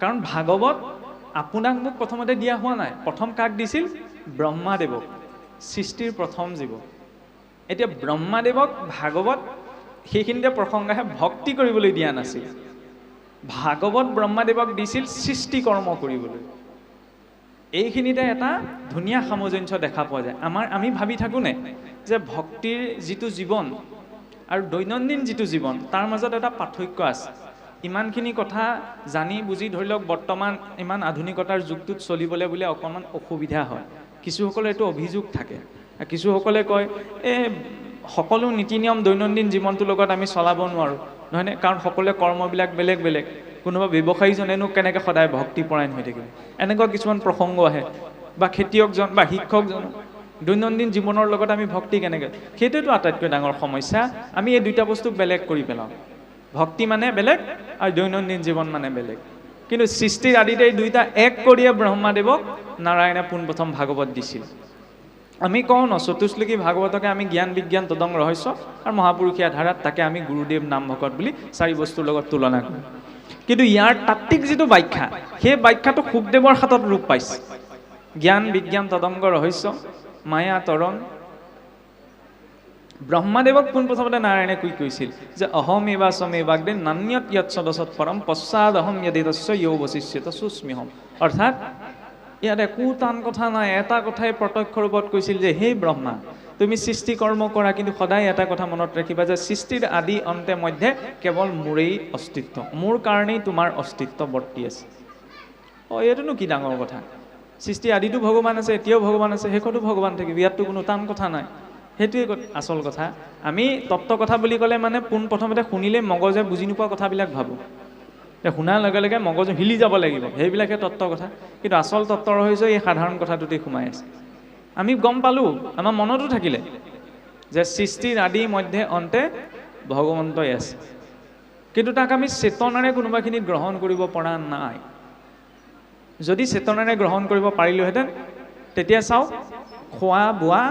কাৰণ ভাগৱত আপোনাক মোক প্ৰথমতে দিয়া হোৱা নাই। প্ৰথম কাক দিছিল? ব্ৰহ্মাদেৱক, সৃষ্টিৰ প্ৰথম জীৱ। এতিয়া ব্ৰহ্মাদেৱক ভাগৱত সেইখিনিতে প্ৰসংগাহে ভক্তি কৰিবলৈ দিয়া নাছিল। ভাগৱত ব্ৰহ্মাদেৱক দিছিল সৃষ্টি কৰ্ম কৰিবলৈ। এইখিনিতে এটা ধুনীয়া সামঞ্জস্য দেখা পোৱা যায়। আমি ভাবি থাকোঁনে যে ভক্তিৰ যিটো জীৱন আৰু দৈনন্দিন যিটো জীৱন তাৰ মাজত এটা পাৰ্থক্য আছে। ইমানখিনি কথা জানি বুজি ধৰি লওক বৰ্তমান ইমান আধুনিকতাৰ যুগটোত চলিবলৈ বোলে অকণমান অসুবিধা হয়। কিছুসকলে এইটো অভিযোগ থাকে, কিছুসকলে কয় সকলো নীতি নিয়ম দৈনন্দিন জীৱনটোৰ লগত আমি চলাব নোৱাৰোঁ, নহয়নে? কাৰণ সকলোৱে কৰ্মবিলাক বেলেগ বেলেগ। কোনোবা ব্যৱসায়ীজনেনো কেনেকৈ সদায় ভক্তিপৰায়ণ হৈ থাকিব? এনেকুৱা কিছুমান প্ৰসংগ আহে। বা খেতিয়কজন বা শিক্ষকজন দৈনন্দিন জীৱনৰ লগত আমি ভক্তি কেনেকৈ? সেইটোৱেতো আটাইতকৈ ডাঙৰ সমস্যা। আমি এই দুইটা বস্তুক বেলেগ কৰি পেলাওঁ। ভক্তি মানে বেলেগ আৰু দৈনন্দিন জীৱন মানে বেলেগ। কিন্তু সৃষ্টিৰ আদিতে এই দুইটা এক কৰিয়ে ব্ৰহ্মাদেৱক নাৰায়ণে পোনপ্ৰথম ভাগৱত দিছিল। আমি কওঁ ন, চতুশ্লোকী ভাগৱতকে আমি জ্ঞান বিজ্ঞান তদং ৰহস্য আৰু মহাপুৰুষীয়া ধাৰাত তাকে আমি গুৰুদেৱ নাম ভকত বুলি চাৰি বস্তুৰ লগত তুলনা কৰোঁ। কিন্তু ইয়াৰ তাত্ত্বিক যিটো ব্যাখ্যা, সেই ব্যাখ্যাটো শুকদেৱৰ হাতত ৰূপ পাইছে। জ্ঞান বিজ্ঞান তদংগ ৰহস্য মায়া তৰণ। ব্ৰহ্মাদেৱক পোনপ্ৰথমতে নাৰায়ণে কি কৈছিল যে অহম এবা সমেবাগ্ৰে নান্যত য়ৎ সদসৎ পৰম পশ্চাদ অহম য়দেতস্য য়ৌ বশিষ্যত সুস্মিহম। অৰ্থাৎ ইয়াত একো টান কথা নাই। এটা কথাই প্ৰত্যক্ষ ৰূপত কৈছিল যে হে ব্ৰহ্মা, তুমি সৃষ্টি কৰ্ম কৰা, কিন্তু সদায় এটা কথা মনত ৰাখিবা যে সৃষ্টিৰ আদি অন্তে মধ্যে কেৱল মোৰেই অস্তিত্ব, মোৰ কাৰণেই তোমাৰ অস্তিত্ব বৰ্তি আছে। এইটোনো কি ডাঙৰ কথা? সৃষ্টি আদিতো ভগৱান আছে, এতিয়াও ভগৱান আছে, শেষতো ভগৱান থাকিব। ইয়াততো কোনো টান কথা নাই। সেইটোৱে আচল কথা। আমি তত্ত্ব কথা বুলি ক'লে মানে পোনপ্ৰথমতে শুনিলে মগজে বুজি নোপোৱা কথাবিলাক ভাবোঁ। শুনাৰ লগে লগে মগজু হিলি যাব লাগিব, সেইবিলাকে তত্ত্ব কথা। কিন্তু আচল তত্ত্ব ৰহস্য এই সাধাৰণ কথাটোতেই সোমাই আছে। আমি গম পালোঁ, আমাৰ মনতো থাকিলে যে সৃষ্টিৰ আদি মধ্যে অন্তে ভগৱন্তই আছে। কিন্তু তাক আমি চেতনাৰে কোনোবাখিনিত গ্ৰহণ কৰিব পৰা নাই। যদি চেতনাৰে গ্ৰহণ কৰিব পাৰিলোহেঁতেন, তেতিয়া চাওক খোৱা বোৱা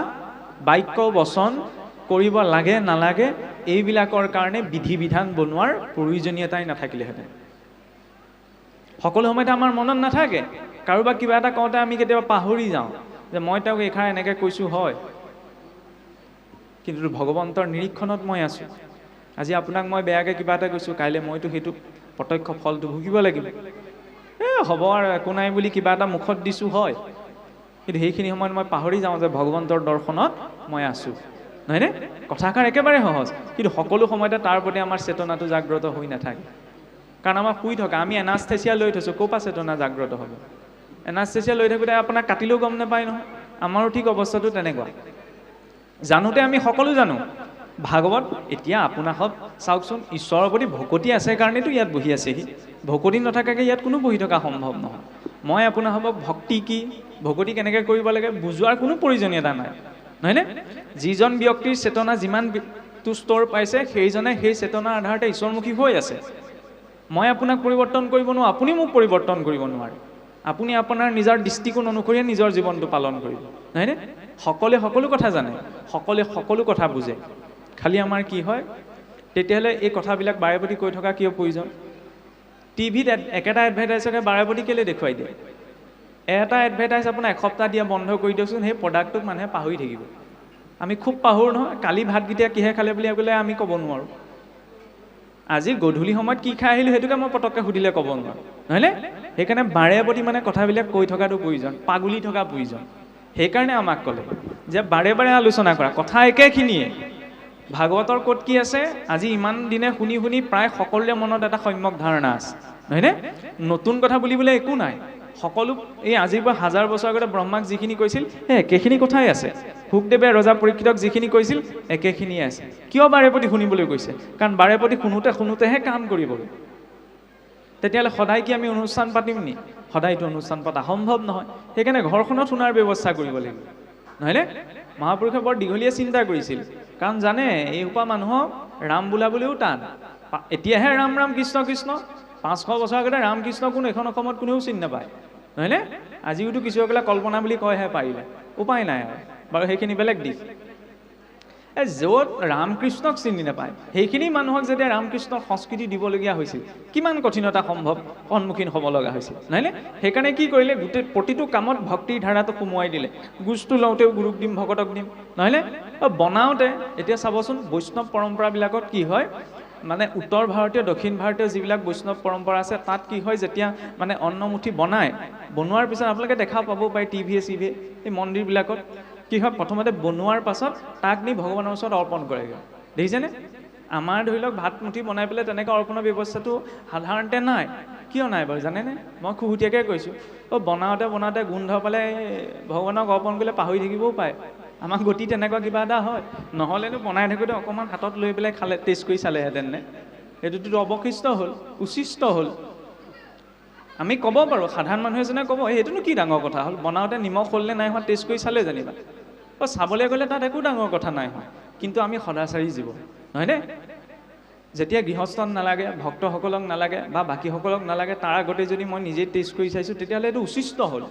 বাক্য বচন কৰিব লাগে নালাগে এইবিলাকৰ কাৰণে বিধি বিধান বনোৱাৰ প্ৰয়োজনীয়তাই নাথাকিলেহেঁতেন। সকলো সময়তে আমাৰ মনত নাথাকে। কাৰোবাক কিবা এটা কওঁতে আমি কেতিয়াবা পাহৰি যাওঁ যে মই তেওঁক এইষাৰ এনেকৈ কৈছোঁ, হয়, কিন্তু ভগৱন্তৰ নিৰীক্ষণত মই আছোঁ। আজি আপোনাক মই বেয়াকৈ কিবা এটা কৈছোঁ, কাইলৈ মইতো সেইটো প্ৰত্যক্ষ ফলটো ভুগিব লাগিব। হ'ব আৰু একো নাই বুলি কিবা এটা মুখত দিছোঁ, হয়, কিন্তু সেইখিনি সময়ত মই পাহৰি যাওঁ যে ভগৱন্তৰ দৰ্শনত মই আছোঁ, নহয়নে? কথাষাৰ একেবাৰে সহজ, কিন্তু সকলো সময়তে তাৰ প্ৰতি আমাৰ চেতনাটো জাগ্ৰত হৈ নাথাকে। কাৰণ আমাৰ শুই থকা, আমি এনাস্থেচিয়া লৈ থৈছোঁ, ক'ৰ পৰা চেতনা জাগ্ৰত হ'ব? এনাস্থেচিয়া লৈ থাকোঁতে আপোনাক কাটিলেও গম নাপায় নহয়। আমাৰো ঠিক অৱস্থাটো তেনেকুৱা। জানোতে আমি সকলো জানো। ভাগৱত এতিয়া আপোনাক চাওকচোন, ঈশ্বৰৰ প্ৰতি ভকতি আছে কাৰণেতো ইয়াত বহি আছেহি। ভকতি নথকাকৈ ইয়াত কোনো বহি থকা সম্ভৱ নহয়। মই আপোনাক ভক্তি কি, ভকতি কেনেকৈ কৰিব লাগে বুজোৱাৰ কোনো প্ৰয়োজনীয়তা নাই, নহয়নে? যিজন ব্যক্তিৰ চেতনা যিমানটো স্তৰ পাইছে, সেইজনে সেই চেতনাৰ আধাৰতে ঈশ্বৰমুখী হৈ আছে। মই আপোনাক পৰিৱৰ্তন কৰিব নোৱাৰোঁ, আপুনি মোক পৰিৱৰ্তন কৰিব নোৱাৰে। আপুনি আপোনাৰ নিজৰ দৃষ্টিকোণ অনুসৰিয়ে নিজৰ জীৱনটো পালন কৰিব, নহয়নে? সকলোৱে সকলো কথা জানে, সকলোৱে সকলো কথা বুজে। খালি আমাৰ কি হয়, তেতিয়াহ'লে এই কথাবিলাক বাৰে প্ৰতি কৈ থকা কিয় প্ৰয়োজন? টিভিত একেটা এডভাৰটাইজকে বাৰে প্ৰতি কেলৈ দেখুৱাই দিয়ে? এটা এডভাৰটাইজ আপোনাৰ এসপ্তাহ দিয়া বন্ধ কৰি দিয়কচোন, সেই প্ৰডাক্টটোক মানুহে পাহৰি থাকিব। আমি খুব পাহৰোঁ নহয়, কালি ভাতকেইটা কিহে খালে বুলি ক'লে আমি ক'ব নোৱাৰোঁ। আজি গধূলি সময়ত কি খাই আহিলোঁ সেইটোকে মই পটককৈ সুধিলে ক'ব নোৱাৰোঁ, নহয়নে? সেইকাৰণে বাৰে প্ৰতি মানে কথাবিলাক কৈ থকাটো প্ৰয়োজন, পাগুলি থকা প্ৰয়োজন। সেইকাৰণে আমাক ক'লে যে বাৰে বাৰে আলোচনা কৰা কথা একেখিনিয়ে। ভাগৱতৰ ক'ত কি আছে আজি ইমান দিনে শুনি শুনি প্ৰায় সকলোৰে মনত এটা সম্যক ধাৰণা আছে, নহয়নে? নতুন কথা বুলিবলৈ একো নাই। সকলো এই আজিৰ পৰা 1000 বছৰ আগতে ব্ৰহ্মাক যিখিনি কৈছিল সেই একেখিনি কথাই আছে। শুকদেৱে ৰজা পৰীক্ষিতক যিখিনি কৈছিল একেখিনিয়ে আছে। কিয় বাৰে প্ৰতি শুনিবলৈ কৈছে? কাৰণ বাৰে প্ৰতি শুনোতেহে কাম কৰিবলৈ। তেতিয়াহ'লে সদায় কি আমি অনুষ্ঠান পাতিম নি? সদায়তো অনুষ্ঠান পতা সম্ভৱ নহয়। সেইকাৰণে ঘৰখনত শুনাৰ ব্যৱস্থা কৰিব লাগিব, নহয়নে? মহাপুৰুষে বৰ দীঘলীয়া চিন্তা কৰিছিল, কাৰণ জানে এই সোপা মানুহক ৰাম বোলাবলৈও টান। এতিয়াহে ৰাম ৰাম কৃষ্ণ কৃষ্ণ, 500 বছৰ আগতে ৰাম কৃষ্ণ কোন এখন অসমত কোনেও চিনি নাপায়, নহয়নে? আজিওতো কিছুসকলে কল্পনা বুলি কয়হে পাৰিলে, উপায় নাই আৰু। বাৰু সেইখিনি বেলেগ দিশ। য'ত ৰামকৃষ্ণক চিনি নাপায় সেইখিনি মানুহক যেতিয়া ৰামকৃষ্ণৰ সংস্কৃতি দিবলগীয়া হৈছিল কিমান কঠিনতা সন্মুখীন হ'ব লগা হৈছিল নহয়নে? সেইকাৰণে কি কৰিলে, গোটেই প্ৰতিটো কামত ভক্তিৰ ধাৰাটো সোমোৱাই দিলে। গোষ্ঠটো লওঁতেও গুৰুক দিম, ভকতক দিম, নহয়নে? বনাওঁতে এতিয়া চাবচোন বৈষ্ণৱ পৰম্পৰাবিলাকত কি হয়, মানে উত্তৰ ভাৰতীয় দক্ষিণ ভাৰতীয় যিবিলাক বৈষ্ণৱ পৰম্পৰা আছে তাত কি হয়, যেতিয়া মানে অন্নমুঠি বনোৱাৰ পিছত আপোনালোকে দেখা পাব পাৰে টিভিয়ে চিভিয়ে এই মন্দিৰবিলাকত কি হয়, প্ৰথমতে বনোৱাৰ পাছত তাক নি ভগৱানৰ ওচৰত অৰ্পণ কৰেগৈ। দেখিছেনে? আমাৰ ধৰি লওক ভাত মুঠি বনাই পেলাই তেনেকৈ অৰ্পণৰ ব্যৱস্থাটো সাধাৰণতে নাই। কিয় নাই বাৰু জানেনে? মই খুহুতীয়াকৈ কৈছোঁ, বনাওঁতে গোন্ধ পালে ভগৱানক অৰ্পণ কৰিলে পাহৰি থাকিবও পাৰে। আমাৰ গতি তেনেকুৱা কিবা এটা হয়, নহ'লেনো বনাই থাকোঁতে অকণমান হাতত লৈ পেলাই খালে, টেষ্ট কৰি চালেহেঁতেন নে? সেইটোতো অৱশিষ্ট হ'ল, উচিষ্ট হ'ল। আমি ক'ব পাৰোঁ, সাধাৰণ মানুহ এজনে ক'ব সেইটোনো কি ডাঙৰ কথা হ'ল, বনাওঁতে নিমখ হ'ল নে নাই হোৱা টেষ্ট কৰি চালে জানিবা। চাবলৈ গ'লে তাত একো ডাঙৰ কথা নাই হয়, কিন্তু আমি সদাচাৰী জীৱ নহয়নে? যেতিয়া গৃহস্থত নালাগে, ভক্তসকলক নালাগে বা বাকীসকলক নালাগে, তাৰ আগতে যদি মই নিজেই টেষ্ট কৰি চাইছোঁ তেতিয়াহ'লে এইটো উচিষ্ট হ'ল।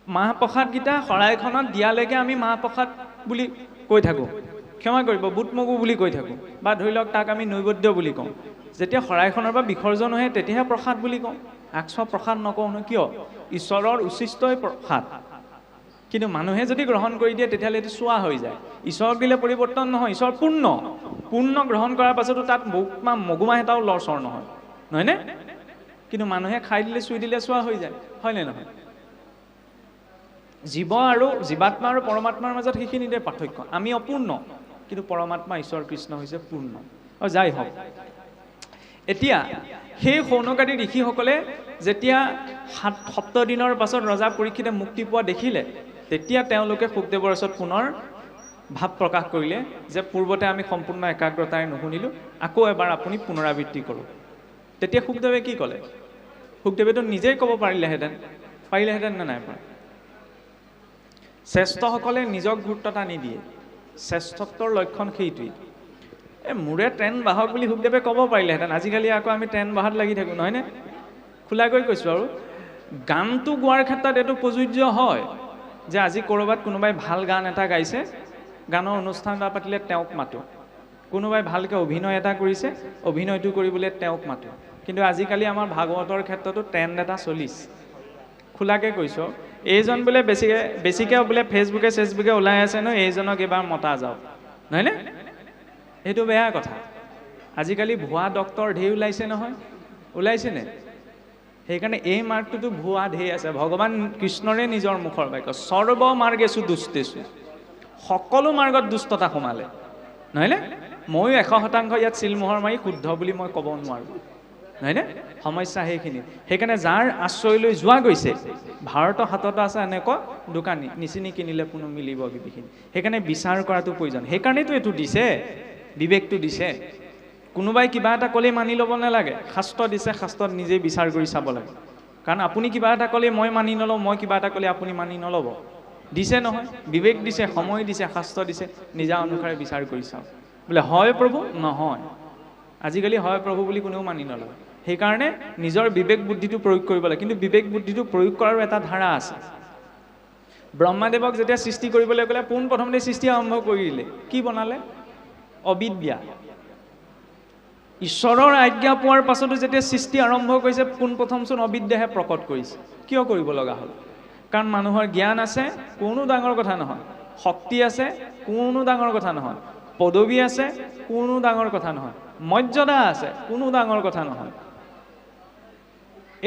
মাহ প্ৰসাদকেইটা শৰাইখনত দিয়ালৈকে আমি মাহ প্ৰসাদ বুলি কৈ থাকোঁ, ক্ষমা কৰিব বুট মগু বুলি কৈ থাকোঁ, বা ধৰি লওক তাক আমি নৈবেদ্য বুলি কওঁ। যেতিয়া শৰাইখনৰ পৰা বিসৰ্জন হয় তেতিয়াহে প্ৰসাদ বুলি কওঁ, আকস্ম প্ৰসাদ নকওঁ নহয়। কিয়? ঈশ্বৰৰ উচিষ্টই প্ৰসাদ। কিন্তু মানুহে যদি গ্ৰহণ কৰি দিয়ে তেতিয়াহ'লে এইটো চোৱা হৈ যায়। ঈশ্বৰক দিলে পৰিৱৰ্তন নহয়, ঈশ্বৰ পূৰ্ণ গ্ৰহণ কৰাৰ পাছতো তাত মগুমাহ এটাও লৰচৰ নহয়, নহয়নে? কিন্তু মানুহে খাই দিলে চুই দিলে চোৱা হৈ যায়, হয়নে নহয়? জীৱাত্মা আৰু পৰমাত্মাৰ মাজত সেইখিনিতে পাৰ্থক্য। আমি অপূৰ্ণ, কিন্তু পৰমাত্মা ঈশ্বৰ কৃষ্ণ হৈছে পূৰ্ণ। যাই হওক, এতিয়া সেই শৌনকাদি ঋষিসকলে যেতিয়া 7 দিনৰ পাছত ৰজা পৰীক্ষিতে মুক্তি পোৱা দেখিলে, তেতিয়া তেওঁলোকে শুকদেৱৰ ওচৰত পুনৰ ভাৱ প্ৰকাশ কৰিলে যে পূৰ্বতে আমি সম্পূৰ্ণ একাগ্ৰতাৰে নুশুনিলোঁ, আকৌ এবাৰ আপুনি পুনৰাবৃত্তি কৰক। তেতিয়া শুকদেৱে কি ক'লে? শুকদেৱেতো নিজেই ক'ব পাৰিলেহেঁতেন নে নাই পৰা? শ্ৰেষ্ঠসকলে নিজক গুৰুত্বতা নিদিয়ে, শ্ৰেষ্ঠত্বৰ লক্ষণ সেইটোৱেই। মোৰে ট্ৰেন বাহক বুলি শুকদেৱে ক'ব পাৰিলেহেঁতেন, আজিকালি আকৌ আমি ট্ৰেন বাহাত লাগি থাকোঁ, নহয়নে? খোলাকৈ কৈছোঁ আৰু গানটো গোৱাৰ ক্ষেত্ৰত এইটো প্ৰযোজ্য হয় যে আজি ক'ৰবাত কোনোবাই ভাল গান এটা গাইছে, গানৰ অনুষ্ঠান এটা পাতিলে তেওঁক মাতোঁ। কোনোবাই ভালকৈ অভিনয় এটা কৰিছে, অভিনয়টো কৰিবলৈ তেওঁক মাতোঁ। কিন্তু আজিকালি আমাৰ ভাগৱতৰ ক্ষেত্ৰতো ট্ৰেণ্ড এটা চলিছে। খোলাকৈ কৈছোঁ, এইজন বোলে বেছিকৈ বোলে ফেচবুকে ওলাই আছে নহয়, এইজনক এইবাৰ মতা যাওক, নহয়নে? সেইটো বেয়া কথা। আজিকালি ভুৱা ডক্তৰ ঢেৰ ওলাইছে নহয়, ওলাইছেনে? সেইকাৰণে এই মাৰ্গটোতো ভুৱা ঢেৰ আছে। ভগৱান কৃষ্ণৰে নিজৰ মুখৰ বাক্য, সৰ্ব মাৰ্গেষু দুষ্টেষু, সকলো মাৰ্গত দুষ্টতা সোমালে, নহয়নে? ময়ো 100% ইয়াত চিলমোহৰ মাৰি শুদ্ধ বুলি মই ক'ব নোৱাৰোঁ, নহয়নে? সমস্যা সেইখিনি। সেইকাৰণে যাৰ আশ্ৰয় লৈ যোৱা গৈছে, ভাৰতৰ হাতত আছে এনেকুৱা দোকানী, নিচিনি কিনিলে কোনো মিলিব বিবিখিনি। সেইকাৰণে বিচাৰ কৰাটো প্ৰয়োজন। সেইকাৰণেতো এইটো দিছে, বিবেকটো দিছে। কোনোবাই কিবা এটা ক'লেই মানি ল'ব নালাগে, শাস্ত্ৰ দিছে, শাস্ত্ৰত নিজেই বিচাৰ কৰি চাব লাগে। কাৰণ আপুনি কিবা এটা ক'লেই মই মানি নলওঁ, মই কিবা এটা ক'লে আপুনি মানি নল'ব। দিছে নহয়, বিবেক দিছে, সময় দিছে, শাস্ত্ৰ দিছে, নিজা অনুসাৰে বিচাৰ কৰি চাওক। বোলে হয় প্ৰভু, নহয়। আজিকালি হয় প্ৰভু বুলি কোনেও মানি নলয়। সেইকাৰণে নিজৰ বিবেক বুদ্ধিটো প্ৰয়োগ কৰিব লাগে। কিন্তু বিবেক বুদ্ধিটো প্ৰয়োগ কৰাৰো এটা ধাৰা আছে। ব্ৰহ্মাদেৱক যেতিয়া সৃষ্টি কৰিবলৈ গ'লে পোনপ্ৰথমতে সৃষ্টি আৰম্ভ কৰি দিলে, কি বনালে? অবিদ্যা। ঈশ্বৰৰ আজ্ঞা পোৱাৰ পাছতো যেতিয়া সৃষ্টি আৰম্ভ কৰিছে, পোনপ্ৰথমচোন অবিদ্যাহে প্ৰকট কৰিছে। কিয় কৰিব লগা হ'ল? কাৰণ মানুহৰ জ্ঞান আছে, কোনো ডাঙৰ কথা নহয়। শক্তি আছে, কোনো ডাঙৰ কথা নহয়। পদবী আছে, কোনো ডাঙৰ কথা নহয়। মৰ্যাদা আছে, কোনো ডাঙৰ কথা নহয়।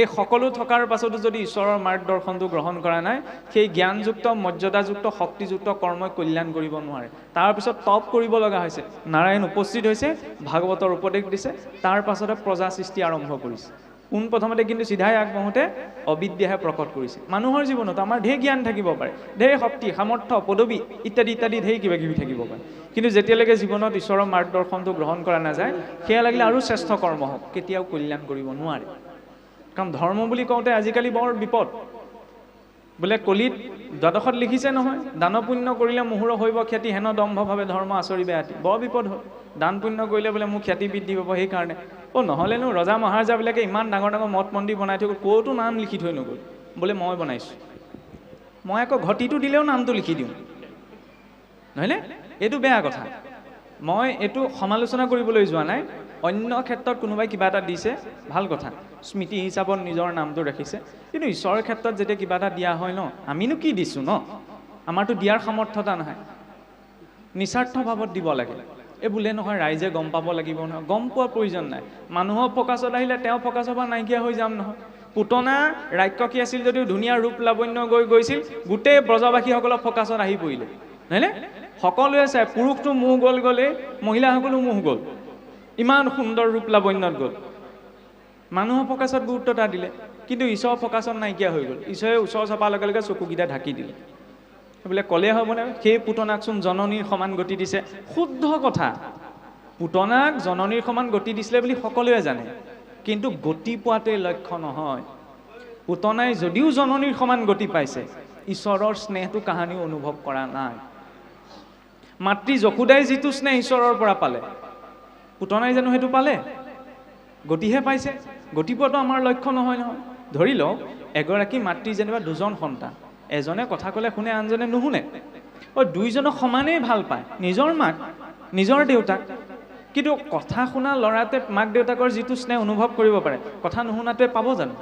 এই সকলো থকাৰ পাছতো যদি ঈশ্বৰৰ মাৰ্গদৰ্শনটো গ্ৰহণ কৰা নাই, সেই জ্ঞানযুক্ত, মৰ্যাদাযুক্ত, শক্তিযুক্ত কৰ্মই কল্যাণ কৰিব নোৱাৰে। তাৰপিছত তপ কৰিব লগা হৈছে। নাৰায়ণ উপস্থিত হৈছে, ভাগৱতৰ উপদেশ দিছে, তাৰ পাছতে প্ৰজা সৃষ্টি আৰম্ভ কৰিছে। পোনপ্ৰথমতে কিন্তু চিধাই আগবঢ়োতে অবিদ্যাহে প্ৰকট কৰিছে। মানুহৰ জীৱনত আমাৰ ঢেৰ জ্ঞান থাকিব পাৰে, ঢেৰ শক্তি, সামৰ্থ্য, পদবী ইত্যাদি ইত্যাদি ঢেৰ কিবা কিবি থাকিব পাৰে। কিন্তু যেতিয়ালৈকে জীৱনত ঈশ্বৰৰ মাৰ্গদৰ্শনটো গ্ৰহণ কৰা নাযায়, সেয়া লাগিলে আৰু শ্ৰেষ্ঠ কৰ্ম হওক, কেতিয়াও কল্যাণ কৰিব নোৱাৰে। কাৰণ ধৰ্ম বুলি কওঁতে আজিকালি বৰ বিপদ। বোলে কলিত দ্বাদশত লিখিছে নহয়, দান পুণ্য কৰিলে মুহুৰ হৈব খ্যাতি, হেন দম্ভভাৱে ধৰ্ম আচৰিবে আতি। বৰ বিপদ হ'ল। দান পুণ্য কৰিলে বোলে মোৰ খ্যাতি বৃদ্ধি পাব, সেইকাৰণে নহ'লেনো ৰজা মহাৰজাবিলাকে ইমান ডাঙৰ ডাঙৰ মঠ মন্দিৰ বনাই থৈ গ'ল, ক'তো নাম লিখি থৈ নগ'ল। বোলে মই বনাইছোঁ, মই আকৌ ঘটিটো দিলেও নামটো লিখি দিওঁ। নহয়নে? এইটো বেয়া কথা। মই এইটো সমালোচনা কৰিবলৈ যোৱা নাই। অন্য ক্ষেত্ৰত কোনোবাই কিবা এটা দিছে, ভাল কথা, স্মৃতি হিচাপত নিজৰ নামটো ৰাখিছে। কিন্তু ঈশ্বৰৰ ক্ষেত্ৰত যেতিয়া কিবা এটা দিয়া হয় ন, আমিনো কি দিছোঁ ন? আমাৰতো দিয়াৰ সামৰ্থ্যতা নহয়, নিস্বাৰ্থ ভাৱত দিব লাগে। এই বোলে নহয় ৰাইজে গম পাব লাগিব নহয়, গম পোৱাৰ প্ৰয়োজন নাই। মানুহৰ ফকাছত আহিলে তেওঁ ফকাচৰ পৰা নাইকিয়া হৈ যাম নহয়। পুতনা ৰাক্ষসী আছিল যদিও ধুনীয়া ৰূপ লাৱণ্য গৈছিল, গোটেই ব্ৰজবাসীসকলৰ ফকাচত আহি পৰিলে, নহয়নে? সকলোৱে চাই, পুৰুষটো মোহ গ'লেই মহিলাসকলো মোহ গ'ল, ইমান সুন্দৰ ৰূপ লাৱণ্যত গ'ল, মানুহৰ ফকাচত গুৰুত্বতা দিলে। কিন্তু ঈশ্বৰৰ ফকাচত নাইকিয়া হৈ গ'ল। ঈশ্বৰে ওচৰ চপাৰ লগে লগে চকুকেইটা ঢাকি দিলে। বোলে ক'লে হ'বনে? সেই পুতনাকচোন জননীৰ সমান গতি দিছে। শুদ্ধ কথা, পুতনাক জননীৰ সমান গতি দিছিলে বুলি সকলোৱে জানে, কিন্তু গতি পোৱাটোৱে লক্ষ্য নহয়। পুতনাই যদিও জননীৰ সমান গতি পাইছে, ঈশ্বৰৰ স্নেহটো কাহানিও অনুভৱ কৰা নাই। মাতৃ যশোদাই যিটো স্নেহ ঈশ্বৰৰ পৰা পালে, পুতনাই জানো সেইটো পালে? গতিহে পাইছে। গতি পোৱাটো আমাৰ লক্ষ্য নহয় নহয়। ধৰি লওক এগৰাকী মাতৃ যেনিবা দুজন সন্তান, এজনে কথা ক'লে শুনে, আনজনে নুশুনে। দুইজনক সমানেই ভাল পায়, নিজৰ মাক নিজৰ দেউতাক। কিন্তু কথা শুনা ল'ৰাটোৱে মাক দেউতাকৰ যিটো স্নেহ অনুভৱ কৰিব পাৰে, কথা নুশুনাটোৱে পাব জানো?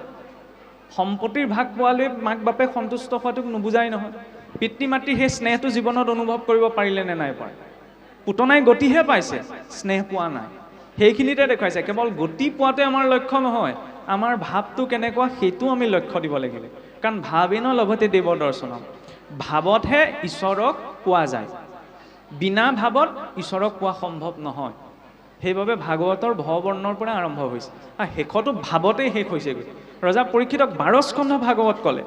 সম্পত্তিৰ ভাগ পোৱালৈ মাক বাপেক সন্তুষ্ট হোৱাটোক নুবুজাই নহয়। পিতৃ মাতৃৰ সেই স্নেহটো জীৱনত অনুভৱ কৰিব পাৰিলে নে নাই পৰা? পুতনাই গতিহে পাইছে, স্নেহ পোৱা নাই। সেইখিনিতে দেখুৱাইছে কেৱল গতি পোৱাটোৱে আমাৰ লক্ষ্য নহয়, আমাৰ ভাৱটো কেনেকুৱা সেইটো আমি লক্ষ্য দিব লাগিব। কাৰণ ভাৱেন লভতে দেৱ দৰ্শনম, ভাৱতহে ঈশ্বৰক পোৱা যায়, বিনা ভাৱত ঈশ্বৰক পোৱা সম্ভৱ নহয়। সেইবাবে ভাগৱতৰ ভৱবৰ্ণৰ পৰা আৰম্ভ হৈছে, আৰু শেষতো ভাৱতেই শেষ হৈছেগৈ। ৰজা পৰীক্ষিতক 12 স্কন্ধ ভাগৱত ক'লে,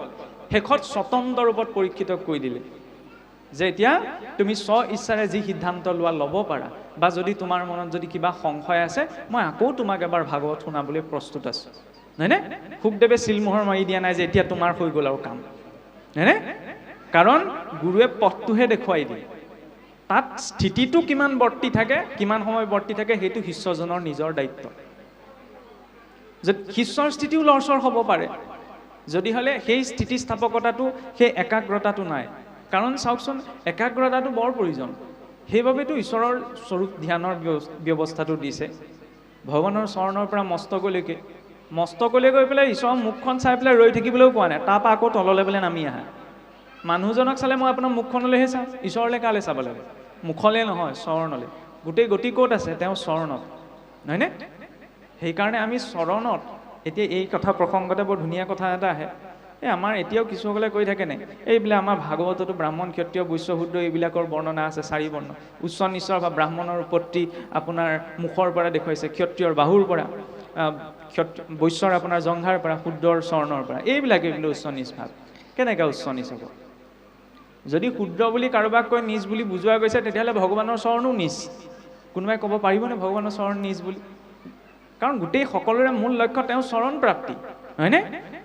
শেষত স্বতন্ত্ৰ ৰূপত পৰীক্ষিতক কৈ দিলে যে এতিয়া তুমি স্ব ইচ্ছাৰে যি সিদ্ধান্ত ল'ব পাৰা, বা যদি তোমাৰ মনত যদি কিবা সংশয় আছে, মই আকৌ তোমাক এবাৰ ভাগৱত শুনাবলৈ প্ৰস্তুত আছোঁ, নহয়নে? শুকদেৱে চিলমোহৰ মাৰি দিয়া নাই যে এতিয়া তোমাৰ হৈ গ'ল আৰু কাম, নহয়নে? কাৰণ গুৰুৱে পথটোহে দেখুৱাই দিয়ে। তাত স্থিতিটো কিমান বৰ্তি থাকে, কিমান সময় বৰ্তি থাকে, সেইটো শিষ্যজনৰ নিজৰ দায়িত্ব। যে শিষ্যৰ স্থিতিও লৰচৰ হ'ব পাৰে, যদি হ'লে সেই স্থিতিস্থাপকতাটো, সেই একাগ্ৰতাটো নাই। কাৰণ চাওকচোন, একাগ্ৰতাটো বৰ প্ৰয়োজন। সেইবাবেতো ঈশ্বৰৰ স্বৰূপ ধ্যানৰ ব্যৱস্থাটো দিছে। ভগৱানৰ চৰণৰ পৰা মস্তকলৈকে, মস্তকলৈ গৈ পেলাই ঈশ্বৰৰ মুখখন চাই পেলাই ৰৈ থাকিবলৈও কোৱা নাই, তাৰপৰা আকৌ তললৈ পেলাই নামি আহা। মানুহজনক চালে মই আপোনাৰ মুখখনলৈহে চাওঁ, ঈশ্বৰলৈ কালৈ চাব লাগে? মুখলৈ নহয়, চৰণলৈ। গোটেই গতি ক'ত আছে? তেওঁ চৰণত, নহয়নে? সেইকাৰণে আমি চৰণত, এতিয়া এই কথা প্ৰসংগতে বৰ ধুনীয়া কথা এটা আহে। আমাৰ এতিয়াও কিছুসকলে কৈ থাকে নে, এইবিলাক আমাৰ ভাগৱততো ব্ৰাহ্মণ ক্ষত্ৰিয় বৈশ্য শূদ্ৰ এইবিলাকৰ বৰ্ণনা আছে, 4 বৰ্ণ। উচ্চ নিশ্চৰ বা ব্ৰাহ্মণৰ উৎপত্তি আপোনাৰ মুখৰ পৰা দেখুৱাইছে, ক্ষত্ৰিয়ৰ বাহুৰ পৰা, বৈশ্যৰ আপোনাৰ জংঘাৰ পৰা, শূদ্ৰৰ চৰণৰ পৰা। এইবিলাকে কিন্তু উচ্চ নিচ ভাৱ। কেনেকৈ উচ্চ নিচ হ'ব? যদি শূদ্ৰ বুলি কাৰোবাক কৈ নিজ বুলি বুজোৱা গৈছে, তেতিয়াহ'লে ভগৱানৰ চৰণো নিচ। কোনোবাই ক'ব পাৰিবনে ভগৱানৰ চৰণ নিচ বুলি? কাৰণ গোটেই সকলোৰে মূল লক্ষ্য তেওঁ চৰণ প্ৰাপ্তি, হয়নে?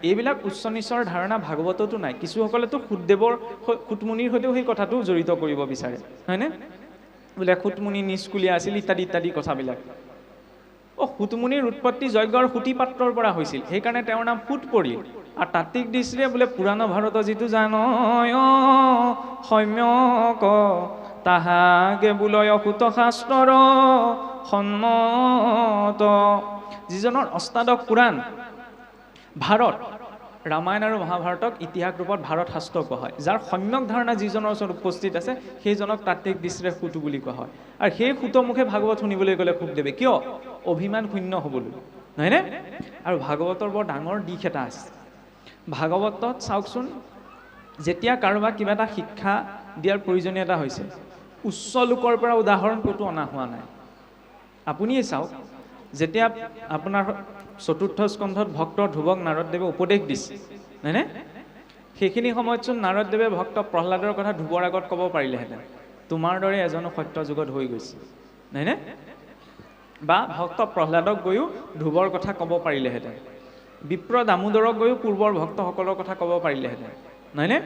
এইবিলাক উচ্চ নিচৰ ধাৰণা ভাগৱততো নাই। কিছুসকলেতো সুতদেৱৰ সুতমুনিৰ সৈতেও সেই কথাটো জড়িত কৰিব বিচাৰে, হয়নে? বোলে সুতমুনি নিষ্কুলীয়া আছিল ইত্যাদি ইত্যাদি কথাবিলাক। সুতমুনিৰ উৎপত্তি যজ্ঞৰ সুতি পাত্ৰৰ পৰা হৈছিল, সেইকাৰণে তেওঁৰ নাম সুত পৰিল। আৰু তাত্ত্বিক দৃষ্টিৰে বোলে পুৰাণ ভাৰত যিটো জানয় সম্যক, তাহাকে বোলয় সুত শাস্ত্ৰৰ সন্মত। যিজনৰ অষ্টাদশ পুৰাণ ভাৰত, ৰামায়ণ আৰু মহাভাৰতক ইতিহাস ৰূপত ভাৰত শাস্ত্ৰ কোৱা হয়। যাৰ সম্যক ধাৰণা যিজনৰ ওচৰত উপস্থিত আছে, সেইজনক তাত্ত্বিক দৃষ্টিৰে সুত বুলি কোৱা হয়। আৰু সেই সুতমুখে ভাগৱত শুনিবলৈ গ'লে শুকদেৱে কিয়? অভিমান শূন্য হ'বলৈ, নহয়নে? আৰু ভাগৱতৰ বৰ ডাঙৰ দিশ এটা আছে। ভাগৱতত চাওকচোন, যেতিয়া কাৰোবাক কিবা এটা শিক্ষা দিয়াৰ প্ৰয়োজনীয়তা হৈছে, উচ্চ লোকৰ পৰা উদাহৰণ ক'তো অনা হোৱা নাই। আপুনিয়ে চাওক, যেতিয়া আপোনাৰ 4ৰ্থ স্কন্ধত ভক্ত ধ্ৰুৱক নাৰদদেৱে উপদেশ দিছে, নহয়নে? সেইখিনি সময়তচোন নাৰদদেৱে ভক্ত প্ৰহ্লাদৰ কথা ধ্ৰুৱৰ আগত ক'ব পাৰিলেহেঁতেন, তোমাৰ দৰে এজনো সত্য যুগত হৈ গৈছে, নহয়নে? বা ভক্ত প্ৰহ্লাদক গৈও ধ্ৰুৱৰ কথা ক'ব পাৰিলেহেঁতেন, বিপ্ৰ দামোদৰক গৈও পূৰ্বৰ ভক্তসকলৰ কথা ক'ব পাৰিলেহেঁতেন, নহয়নে?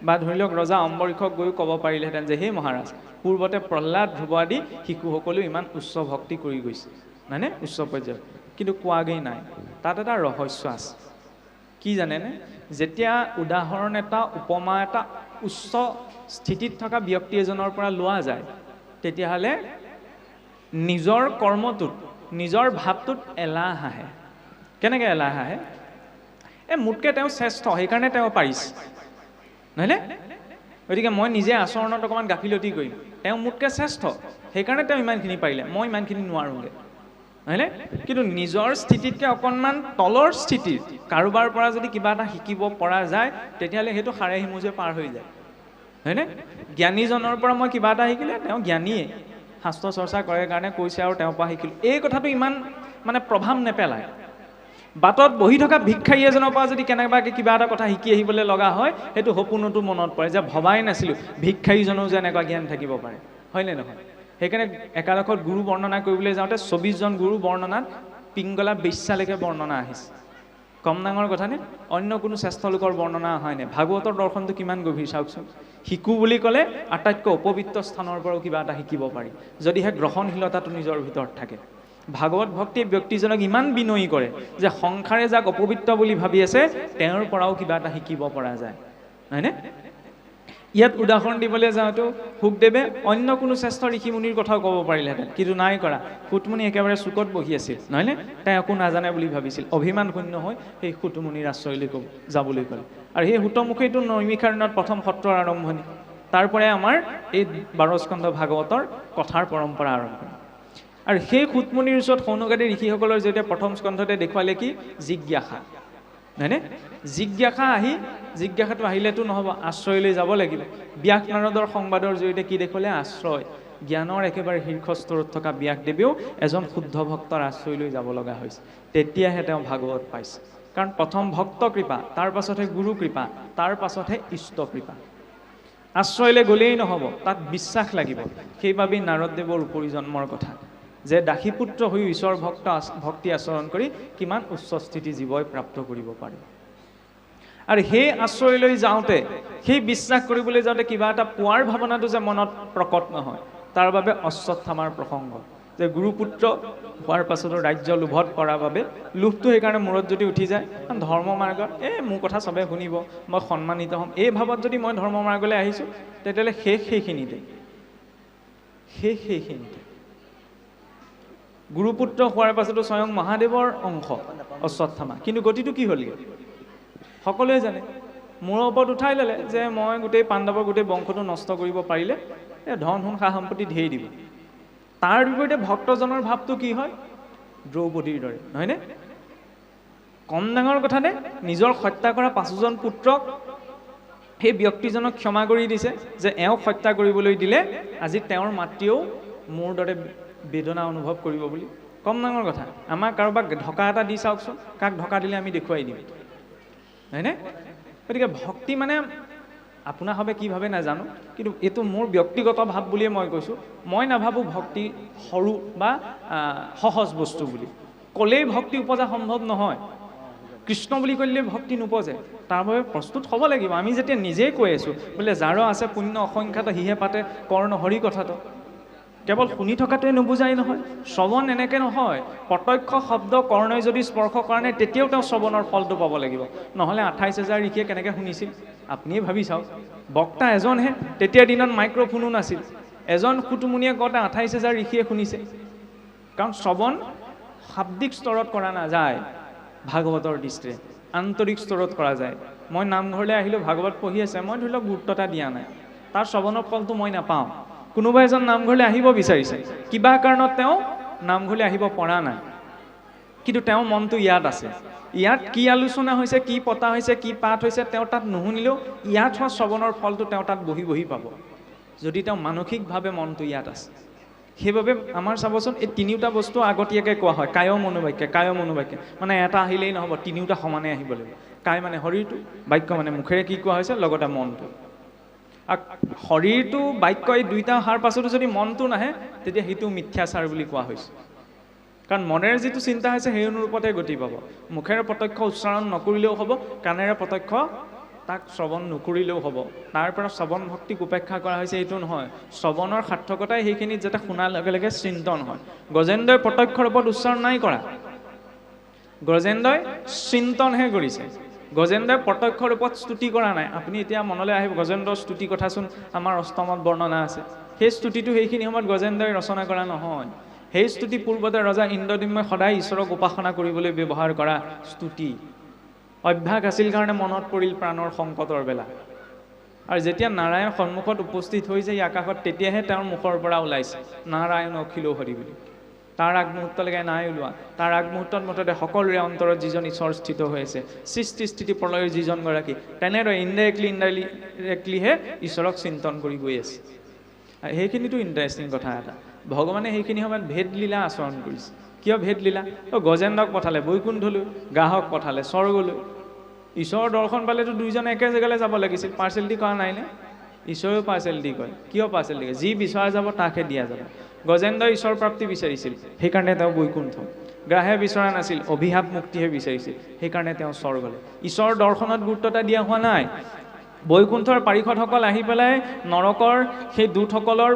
বা ধৰি লওক ৰজা অম্বৰীষক গৈও ক'ব পাৰিলেহেঁতেন যে হে মহাৰাজ, পূৰ্বতে প্ৰহ্লাদ ধ্ৰুৱ আদি শিশুসকলেও ইমান উচ্চ ভক্তি কৰি গৈছে, নহয়নে? উচ্চ পৰ্যায়ত, কিন্তু কোৱাগৈ নাই। তাত এটা ৰহস্য আছে, কি জানেনে? যেতিয়া উদাহৰণ এটা, উপমা এটা উচ্চ স্থিতিত থকা ব্যক্তি এজনৰ পৰা লোৱা যায় তেতিয়াহ'লে নিজৰ কৰ্মটোত নিজৰ ভাৱটোত এলাহ আহে। কেনেকৈ এলাহ আহে? মোতকৈ তেওঁ শ্ৰেষ্ঠ, সেইকাৰণে তেওঁ পাৰিছে, নহয়নে? গতিকে মই নিজে আচৰণত অকণমান গাফিলতি কৰিম, তেওঁ মোতকৈ শ্ৰেষ্ঠ, সেইকাৰণে তেওঁ ইমানখিনি পাৰিলে, মই ইমানখিনি নোৱাৰোঁগৈ, নহয়নে? কিন্তু নিজৰ স্থিতিতকৈ অকণমান তলৰ স্থিতিৰ কাৰোবাৰ পৰা যদি কিবা এটা শিকিব পৰা যায় তেতিয়াহ'লে সেইটো সাৰে সিমুজে পাৰ হৈ যায়, হয়নে? জ্ঞানীজনৰ পৰা মই কিবা এটা শিকিলে তেওঁ জ্ঞানীয়ে, শাস্ত্ৰ চৰ্চা কৰে কাৰণে কৈছে আৰু তেওঁৰ পৰা শিকিলোঁ, এই কথাটো ইমান মানে প্ৰভাৱ নেপেলায়। বাটত বহি থকা ভিক্ষাৰী এজনৰ পৰা যদি কেনেবাকৈ কিবা এটা কথা শিকি আহিবলৈ লগা হয় সেইটো সপোনতো মনত পৰে যে ভবাই নাছিলোঁ ভিক্ষাৰীজনেও যে এনেকুৱা জ্ঞান থাকিব পাৰে, হয়নে নহয়? সেইকাৰণে একাদশত গুৰু বৰ্ণনা কৰিবলৈ যাওঁতে 24জন গুৰু বৰ্ণনাত পিংগলা বেশ্যালৈকে বৰ্ণনা আহিছে। কম ডাঙৰ কথানে? অন্য কোনো শ্ৰেষ্ঠ লোকৰ বৰ্ণনা হয়নে? ভাগৱতৰ দৰ্শনটো কিমান গভীৰ চাওকচোন। শিকোঁ বুলি ক'লে আটাইতকৈ অপবিত্ৰ স্থানৰ পৰাও কিবা এটা শিকিব পাৰি যদিহে গ্ৰহণশীলতাটো নিজৰ ভিতৰত থাকে। ভাগৱত ভক্তিয়ে ব্যক্তিজনক ইমান বিনয়ী কৰে যে সংসাৰে যাক অপবিত্ৰ বুলি ভাবি আছে তেওঁৰ পৰাও কিবা এটা শিকিব পৰা যায়, হয়নে? ইয়াত উদাহৰণ দিবলৈ যাওঁতেও শুকদেৱে অন্য কোনো শ্ৰেষ্ঠ ঋষিমুনিৰ কথাও ক'ব পাৰিলেহেঁতেন, কিন্তু নাই কৰা। সুতমুনি একেবাৰে চুকত বহি আছিল, নহয়নে? তাই একো নাজানে বুলি ভাবিছিল, অভিমান শূন্য হৈ সেই সুতমুনিৰ আশ্ৰয়লৈ যাবলৈ ক'লে। আৰু সেই সুতমুখেইটো নৈমিষাৰণ্যত প্ৰথম সত্ৰৰ আৰম্ভণি, তাৰ পৰাই আমাৰ এই 12 স্কন্ধ ভাগৱতৰ কথাৰ পৰম্পৰা আৰম্ভণি। আৰু সেই সুতমুনিৰ ওচৰত সৌনকাদি ঋষিসকলৰ যেতিয়া প্ৰথম স্কন্ধতে দেখুৱালে কি? জিজ্ঞাসা, হয়নে? জিজ্ঞাসাটো আহিলেতো নহ'ব, আশ্ৰয়লৈ যাব লাগিব। ব্যাস নাৰদৰ সংবাদৰ জৰিয়তে কি দেখুৱালে? আশ্ৰয়। জ্ঞানৰ একেবাৰে শীৰ্ষস্তৰত থকা ব্যাসদেৱেও এজন শুদ্ধ ভক্তৰ আশ্ৰয়লৈ যাব লগা হৈছে, তেতিয়াহে তেওঁ ভাগৱত পাইছে। কাৰণ প্ৰথম ভক্ত কৃপা, তাৰ পাছতহে গুৰু কৃপা, তাৰ পাছতহে ইষ্ট কৃপা। আশ্ৰয়লৈ গ'লেই নহ'ব, তাত বিশ্বাস লাগিব। সেইবাবেই নাৰদদেৱৰ উপৰি জন্মৰ কথা যে দাসীপুত্ৰ হৈ ঈশ্বৰ ভক্তি আচৰণ কৰি কিমান উচ্চ স্থিতি জীৱই প্ৰাপ্ত কৰিব পাৰে। আৰু সেই আশ্ৰয়লৈ যাওঁতে, সেই বিশ্বাস কৰিবলৈ যাওঁতে কিবা এটা পোৱাৰ ভাৱনাটো যে মনত প্ৰকট নহয়, তাৰ বাবে অশ্বত্থামাৰ প্ৰসংগ যে গুৰুপুত্ৰ হোৱাৰ পাছতো ৰাজ্য লোভত কৰাৰ বাবে লোভটো সেইকাৰণে মূৰত যদি উঠি যায়, ধৰ্ম মাৰ্গত মোৰ কথা চবে শুনিব, মই সন্মানিত হ'ম, এই ভাৱত যদি মই ধৰ্ম মাৰ্গলৈ আহিছোঁ তেতিয়াহ'লে সেইখিনিতে গুৰুপুত্ৰ হোৱাৰ পাছতো স্বয়ং মহাদেৱৰ অংশ অশ্বত্থামা, কিন্তু গতিটো কি হ'লগৈ সকলোৱে জানে। মূৰৰ ওপৰত উঠাই ল'লে যে মই গোটেই পাণ্ডৱৰ গোটেই বংশটো নষ্ট কৰিব পাৰিলে ধন সোণ সা সম্পত্তি ধেৰ দিব। তাৰ বিপৰীতে ভক্তজনৰ ভাৱটো কি হয়? দ্ৰৌপদীৰ দৰে, নহয়নে? কম ডাঙৰ কথানে? নিজৰ হত্যা কৰা 5জন পুত্ৰক সেই ব্যক্তিজনক ক্ষমা কৰি দিছে যে এওঁক হত্যা কৰিবলৈ দিলে আজি তেওঁৰ মাতৃয়েও মোৰ দৰে বেদনা অনুভৱ কৰিব বুলি। কম ডাঙৰ কথা। আমাক কাৰোবাক ঢকা এটা দি চাওকচোন, কাক ঢকা দিলে আমি দেখুৱাই দিম, হয়নে? গতিকে ভক্তি মানে আপোনাৰ ভাৱে কি ভাবে নাজানো, কিন্তু এইটো মোৰ ব্যক্তিগত ভাৱ বুলিয়ে মই কৈছোঁ। মই নাভাবোঁ ভক্তি সৰু বা সহজ বস্তু বুলি। ক'লেই ভক্তি উপজা সম্ভৱ নহয়। কৃষ্ণ বুলি ক'লে ভক্তি নোপজে, তাৰ বাবে প্ৰস্তুত হ'ব লাগিব। আমি যেতিয়া নিজেই কৈ আছোঁ বোলে যাৰ আছে পুণ্য অসংখ্যাত সিহে পাতে কৰ্ণ হৰি কথাটো, কেৱল শুনি থকাটোৱে নুবুজাই নহয়। শ্ৰৱণ এনেকৈ নহয়, প্ৰত্যক্ষ শব্দ কৰ্ণই যদি স্পৰ্শ কৰা নাই তেতিয়াও তেওঁ শ্ৰৱণৰ ফলটো পাব লাগিব, নহ'লে 28,000 ঋষিয়ে কেনেকৈ শুনিছিল আপুনিয়ে ভাবি চাওক। বক্তা এজনহে, তেতিয়াৰ দিনত মাইক্ৰফোনো নাছিল, এজন সুতুমুনিয়ে কওঁতে 28,000 ঋষিয়ে শুনিছে। কাৰণ শ্ৰৱণ শাব্দিক স্তৰত কৰা নাযায়, ভাগৱতৰ দৃষ্টিৰে আন্তৰিক স্তৰত কৰা যায়। মই নামঘৰলৈ আহিলোঁ, ভাগৱত পঢ়ি আছে, মই ধৰি লওক গুৰুত্ব এটা দিয়া নাই, তাৰ শ্ৰৱণৰ ফলটো মই নাপাওঁ। কোনোবা এজন নামঘৰলৈ আহিব বিচাৰিছে, কিবা কাৰণত তেওঁ নামঘৰলৈ আহিব পৰা নাই, কিন্তু তেওঁৰ মনটো ইয়াত আছে। ইয়াত কি আলোচনা হৈছে, কি পতা হৈছে, কি পাঠ হৈছে, তেওঁ তাত নুশুনিলেও ইয়াত হোৱা শ্ৰৱণৰ ফলটো তেওঁ তাত বহি বহি পাব, যদি তেওঁ মানসিকভাৱে মনটো ইয়াত আছে। সেইবাবে আমাৰ চাবচোন এই তিনিওটা বস্তু আগতীয়াকৈ কোৱা হয়, কায় মনোবাক্য মানে এটা আহিলেই নহ'ব, তিনিওটা সমানে আহিব লাগিব। কায় মানে শৰীৰটো, বাক্য মানে মুখেৰে কি কোৱা হৈছে, লগতে মনটো। শৰীৰটো বাক্য এই দুইটা অহাৰ পাছতো যদি মনটো নাহে তেতিয়া সেইটো মিথ্যাচাৰ বুলি কোৱা হৈছে। কাৰণ মনেৰে যিটো চিন্তা হৈছে সেই অনুৰূপতে গতি পাব। মুখেৰে প্ৰত্যক্ষ উচ্চাৰণ নকৰিলেও হ'ব, কাণেৰে প্ৰত্যক্ষ তাক শ্ৰৱণ নকৰিলেও হ'ব। তাৰ পৰা শ্ৰৱণ ভক্তিক উপেক্ষা কৰা হৈছে এইটো নহয়, শ্ৰৱণৰ সাৰ্থকতাই সেইখিনিত যাতে শুনাৰ লগে লগে চিন্তন হয়। গজেন্দ্ৰই প্ৰত্যক্ষ ৰূপত উচ্চাৰণ নাই কৰা, গজেন্দ্ৰই চিন্তনহে কৰিছে। গজেন্দ্ৰই প্ৰত্যক্ষ ৰূপত স্তুতি কৰা নাই। আপুনি এতিয়া মনলৈ আহিব গজেন্দ্ৰৰ স্তুতি কথাচোন আমাৰ অষ্টমত বৰ্ণনা আছে। সেই স্তুতিটো সেইখিনি সময়ত গজেন্দ্ৰই ৰচনা কৰা নহয়। সেই স্তুতি পূৰ্বতে ৰজা ইন্দ্ৰদ্যুম্নই সদায় ঈশ্বৰক উপাসনা কৰিবলৈ ব্যৱহাৰ কৰা স্তুতি। অভ্যাস আছিল কাৰণে মনত পৰিল প্ৰাণৰ সংকটৰ বেলা। আৰু যেতিয়া নাৰায়ণ সন্মুখত উপস্থিত হৈছে এই আকাশত, তেতিয়াহে তেওঁৰ মুখৰ পৰা ওলাইছে নাৰায়ণ অখিল হৰি বুলি। তাৰ আগমুহূৰ্তলৈকে নাই ওলোৱা। তাৰ আগমুহূৰ্তত মুঠতে সকলোৰে অন্তৰত যিজন ঈশ্বৰ স্থিত হৈ আছে, সৃষ্টি স্থিতি প্ৰলয়ৰ যিজনগৰাকী, তেনেদৰে ইনডাইৰেক্টলিহে ঈশ্বৰক চিন্তন কৰি গৈ আছে। সেইখিনিতো ইণ্টাৰেষ্টিং কথা এটা। ভগৱানে সেইখিনি সময়ত ভেদলীলা আচৰণ কৰিছে। কিয় ভেদলীলা? গজেন্দ্ৰক পঠালে বৈকুণ্ঠলৈ, গ্ৰাহক পঠালে স্বৰ্গলৈ। ঈশ্বৰৰ দৰ্শন পালেতো দুইজনে একে জেগালৈ যাব লাগিছিল। পাৰ্চেলিটি কৰা নাইনে? ঈশ্বৰেও পাৰ্চেলিটি কয়। কিয় পাৰ্চেলিটি কয়? যি বিচৰা যাব তাকহে দিয়া যাব। গজেন্দ্ৰই ঈশ্বৰ প্ৰাপ্তি বিচাৰিছিল, সেইকাৰণে তেওঁ বৈকুণ্ঠ। গ্ৰাহে বিচৰা নাছিল, অভিশাপ মুক্তিহে বিচাৰিছিল, সেইকাৰণে তেওঁ স্বৰ্গলৈ। ঈশ্বৰৰ দৰ্শনত গুৰুত্ব এটা দিয়া হোৱা নাই। বৈকুণ্ঠৰ পাৰিষদসকল আহি পেলাই নৰকৰ সেই দূতসকলৰ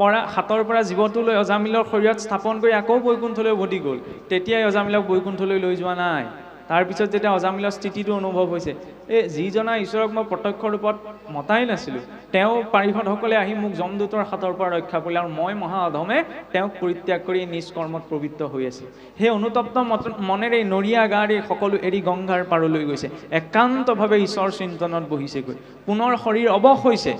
পৰা হাতৰ পৰা জীৱটো লৈ অজামিলৰ শৰীৰত স্থাপন কৰি আকৌ বৈকুণ্ঠলৈ উভতি গ'ল। তেতিয়াই অজামিলক বৈকুণ্ঠলৈ লৈ যোৱা নাই। তাৰপিছত যেতিয়া অজামিলৰ স্থিতিটো অনুভৱ হৈছে, এই যিজনা ঈশ্বৰক মই প্ৰত্যক্ষ ৰূপত মতাই নাছিলোঁ, তেওঁ পাৰিষদসকলে আহি মোক যমদূতৰ হাতৰ পৰা ৰক্ষা কৰিলে, আৰু মই মহা অধমে তেওঁক পৰিত্যাগ কৰি নিজ কৰ্মত প্ৰবৃত্ত হৈ আছোঁ। সেই অনুতপ্ত মনেৰে নৰিয়া গাড়ী সকলো এৰি গংগাৰ পাৰলৈ গৈছে, একান্তভাৱে ঈশ্বৰ চিন্তনত বহিছেগৈ। পুনৰ শৰীৰ অৱশ হৈছে,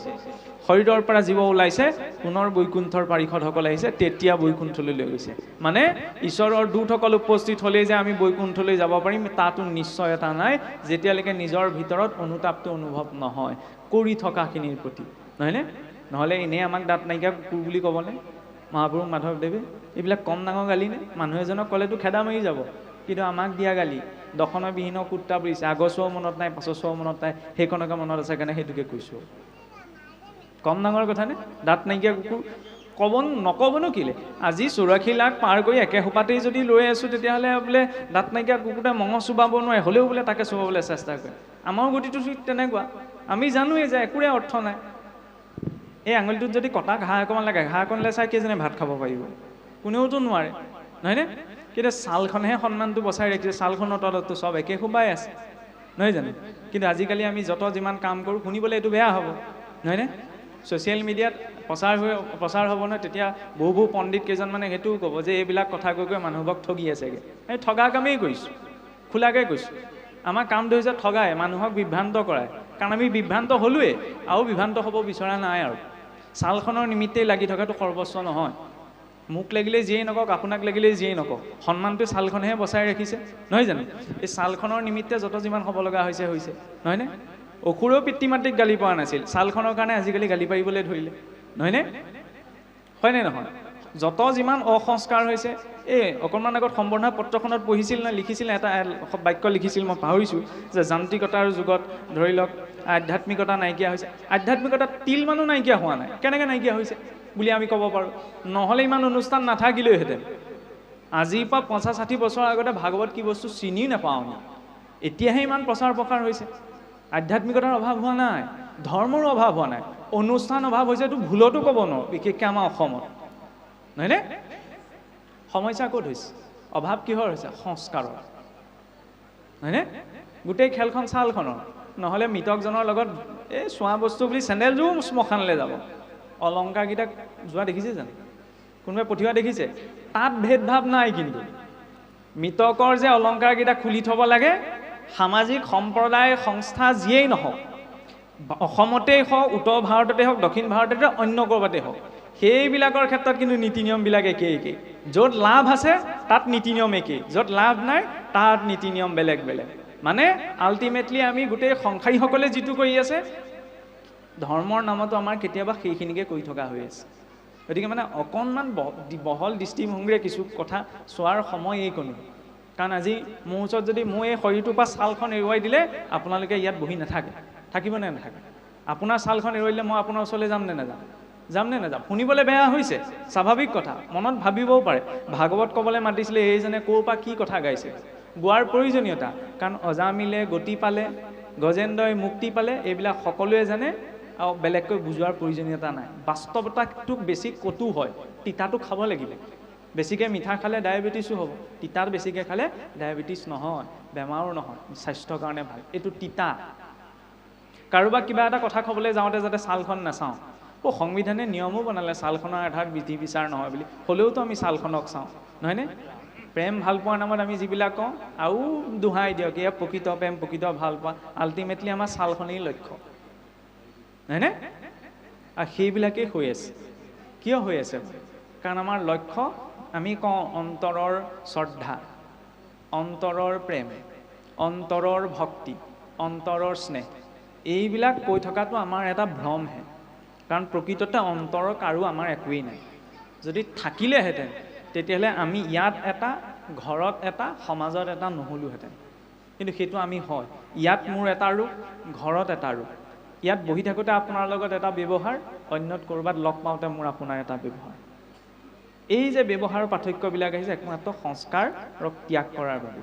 শৰীৰৰ পৰা জীৱ ওলাইছে, পুনৰ বৈকুণ্ঠৰ পাৰিষদসকল আহিছে, তেতিয়া বৈকুণ্ঠলৈ লৈ গৈছে। মানে ঈশ্বৰৰ দূতসকল উপস্থিত হ'লেই যে আমি বৈকুণ্ঠলৈ যাব পাৰিম তাতো নিশ্চয়তা নাই, যেতিয়ালৈকে নিজৰ ভিতৰত অনুতাপটো অনুভৱ নহয় কৰি থকাখিনিৰ প্ৰতি, নহয়নে? নহ'লে এনেই আমাক দাঁত নাইকিয়া কুকুৰ বুলি ক'বনে মহাপুৰুষ মাধৱদেৱে? এইবিলাক কম ডাঙৰ গালি নে? মানুহ এজনক ক'লেতো খেদা মাৰি যাব, কিন্তু আমাক দিয়া গালি দশনবিহীন কুৰ্তা বুলিছে। আগৰ চোৱাও মনত নাই, পাছৰ চোৱাও মনত নাই, সেইখনকে মনত আছে কাৰণে সেইটোকে কৈছোঁ। কম ডাঙৰ কথা নে? দাঁত নাইকিয়া কুকুৰ নক'বনো কেলে? আজি 84 লাখ পাৰ কৰি একে সোপাতেই যদি লৈ আছোঁ, তেতিয়াহ'লে বোলে দাঁত নাইকিয়া কুকুৰতে মঙহ চুবাব নোৱাৰে, হ'লেও বোলে তাকে চুবাবলৈ চেষ্টা কৰে। আমাৰ গতিটো ঠিক তেনেকুৱা। আমি জানোৱেই যে একোৰে অৰ্থ নাই। এই আঙুলিটোত যদি কটা ঘাঁহ অকণমান লাগে, ঘাঁহ অকণলৈ চাই কেইজনে ভাত খাব পাৰিব? কোনেওতো নোৱাৰে, নহয়নে? কিন্তু ছালখনহে সন্মানটো বচাই ৰাখিছে। ছালখনৰ তলততো চব একে সোবাই আছে, নহয় জানো? কিন্তু আজিকালি আমি যত যিমান কাম কৰোঁ, শুনিবলৈ এইটো বেয়া হ'ব, নহয়নে? ছ'চিয়েল মিডিয়াত প্ৰচাৰ হ'ব নহয়, তেতিয়া বহু পণ্ডিত কেইজনমানে সেইটোও ক'ব যে এইবিলাক কথা কৈ কৈ মানুহবোৰক ঠগি আছেগৈ। এই ঠগা কামেই কৰিছোঁ, খোলাকৈ কৈছোঁ। আমাৰ কামটো হৈছে ঠগাই, মানুহক বিভ্ৰান্ত কৰাই। কাৰণ আমি বিভ্ৰান্ত হ'লোৱেই, আৰু বিভ্ৰান্ত হ'ব বিচৰা নাই। আৰু ছালখনৰ নিমিত্তেই লাগি থকাটো সৰ্বস্ব নহয়। মোক লাগিলে যিয়েই নকওক, আপোনাক লাগিলে যিয়েই নকওক, সন্মানটো ছালখনেহে বচাই ৰাখিছে, নহয় জানো? এই ছালখনৰ নিমিত্তে যত যিমান হ'ব লগা হৈছে, নহয়নে? অসুৰেও পিতৃ মাতৃক গালি পোৱা নাছিল, ছালখনৰ কাৰণে আজিকালি গালি পাৰিবলৈ ধৰিলে, নহয়নে? হয়নে নহয়? যত যিমান অসংস্কাৰ হৈছে, এই অকণমান আগত সম্বৰ্ধনা পত্ৰখনত পঢ়িছিল নে লিখিছিল, এটা বাক্য লিখিছিল, মই পাহৰিছোঁ, যে যান্ত্ৰিকতাৰ যুগত ধৰি লওক আধ্যাত্মিকতা নাইকিয়া হৈছে। আধ্যাত্মিকতা তিল মানুহ নাইকিয়া হোৱা নাই। কেনেকৈ নাইকিয়া হৈছে বুলি আমি ক'ব পাৰোঁ? নহ'লে ইমান অনুষ্ঠান নাথাকিলেওহেঁতেন। আজিৰ পৰা 50-60 বছৰ আগতে ভাগৱত কি বস্তু চিনিও নাপাওঁ আমি। এতিয়াহে ইমান প্ৰচাৰ প্ৰসাৰ হৈছে। আধ্যাত্মিকতাৰ অভাৱ হোৱা নাই, ধৰ্মৰো অভাৱ হোৱা নাই, অনুষ্ঠান অভাৱ হৈছে। এইটো ভুলতো ক'ব নোৱাৰোঁ, বিশেষকৈ আমাৰ অসমত, নহয়নে? সমস্যা ক'ত হৈছে? অভাৱ কিহৰ হৈছে? সংস্কাৰৰ, নহয়নে? গোটেই খেলখন ছালখনৰ। নহ'লে মৃতকজনৰ লগত এই চোৱা বস্তু বুলি চেণ্ডেলযোৰো শ্মশানলৈ যাব। অলংকাৰকেইটাক যোৱা দেখিছে জানো? কোনোবাই পঠিওৱা দেখিছে? তাত ভেদভাৱ নাই। কিন্তু মৃতকৰ যে অলংকাৰকেইটা খুলি থ'ব লাগে, সামাজিক সম্প্ৰদায় সংস্থা যিয়েই নহওক, অসমতেই হওক, উত্তৰ ভাৰততে হওক, দক্ষিণ ভাৰততে, অন্য ক'ৰবাতে হওক, সেইবিলাকৰ ক্ষেত্ৰত কিন্তু নীতি নিয়মবিলাক একেই। য'ত লাভ আছে তাত নীতি নিয়ম একেই, য'ত লাভ নাই তাত নীতি নিয়ম বেলেগ বেলেগ। মানে আল্টিমেটলি আমি গোটেই সংসাৰীসকলে যিটো কৰি আছে, ধৰ্মৰ নামতো আমাৰ কেতিয়াবা সেইখিনিকে কৰি থকা হৈ আছে। গতিকে মানে অকণমান বহল দৃষ্টিভংগীৰে কিছু কথা চোৱাৰ সময় এই কোনো। কাৰণ আজি মোৰ ওচৰত যদি মোৰ এই শৰীৰটোৰ পৰা ছালখন এৰুৱাই দিলে, আপোনালোকে ইয়াত বহি নাথাকে, থাকিব নে নাথাকে? আপোনাৰ ছালখন এৰুৱাই দিলে মই আপোনাৰ ওচৰলৈ যাম নে নাযাম? যাম নে নাযাম? শুনিবলৈ বেয়া হৈছে, স্বাভাৱিক কথা, মনত ভাবিবও পাৰে। ভাগৱত ক'বলৈ মাতিছিলে, এইজনে ক'ৰ পৰা কি কথা গাইছে। গোৱাৰ প্ৰয়োজনীয়তা, কাৰণ অজামিলে গতি পালে, গজেন্দ্ৰই মুক্তি পালে, এইবিলাক সকলোৱে জানে, আৰু বেলেগকৈ বুজোৱাৰ প্ৰয়োজনীয়তা নাই। বাস্তৱতাটোক বেছি কটু হয়, তিতাটো খাব লাগিব। বেছিকৈ মিঠা খালে ডায়েবেটিছো হ'ব, তিতা বেছিকৈ খালে ডায়েবেটিছ নহয়। বেমাৰো নহয়, স্বাস্থ্যৰ কাৰণে ভাল। এইটো তিতা। কাৰোবাক কিবা এটা কথা ক'বলৈ যাওঁতে যাতে ছালখন নাচাওঁ। সংবিধানে নিয়মো বনালে ছালখনৰ আধাৰত বিধি বিচাৰ নহয় বুলি, হ'লেওতো আমি ছালখনক চাওঁ, নহয়নে? প্ৰেম ভাল পোৱাৰ নামত আমি যিবিলাক কওঁ, আৰু দোহাই দিয়ক, এয়া প্ৰকৃত প্ৰেম, প্ৰকৃত ভাল পোৱা, আল্টিমেটলি আমাৰ ছালখনেই লক্ষ্য, নহয়নে? আৰু সেইবিলাকেই হৈ আছে। কিয় হৈ আছে? কাৰণ আমাৰ লক্ষ্য, আমি কওঁ অন্তৰৰ শ্ৰদ্ধা, অন্তৰৰ প্ৰেম, অন্তৰৰ ভক্তি, অন্তৰৰ স্নেহ, এইবিলাক কৈ থকাটো আমাৰ এটা ভ্ৰমহে। কাৰণ প্ৰকৃততে অন্তৰৰ কাৰো আমাৰ একোৱেই নাই। যদি থাকিলেহেঁতেন তেতিয়াহ'লে আমি ইয়াত এটা, ঘৰত এটা, সমাজত এটা নহ'লোহেঁতেন। কিন্তু সেইটো আমি হয়। ইয়াত মোৰ এটা ৰূপ, ঘৰত এটা ৰূপ। ইয়াত বহি থাকোঁতে আপোনাৰ লগত এটা ব্যৱহাৰ, অন্যত ক'ৰবাত লগ পাওঁতে মোৰ আপোনাৰ এটা ব্যৱহাৰ। এই যে ব্যৱহাৰৰ পাৰ্থক্যবিলাক আহিছে একমাত্ৰ সংস্কাৰক ত্যাগ কৰাৰ বাবে।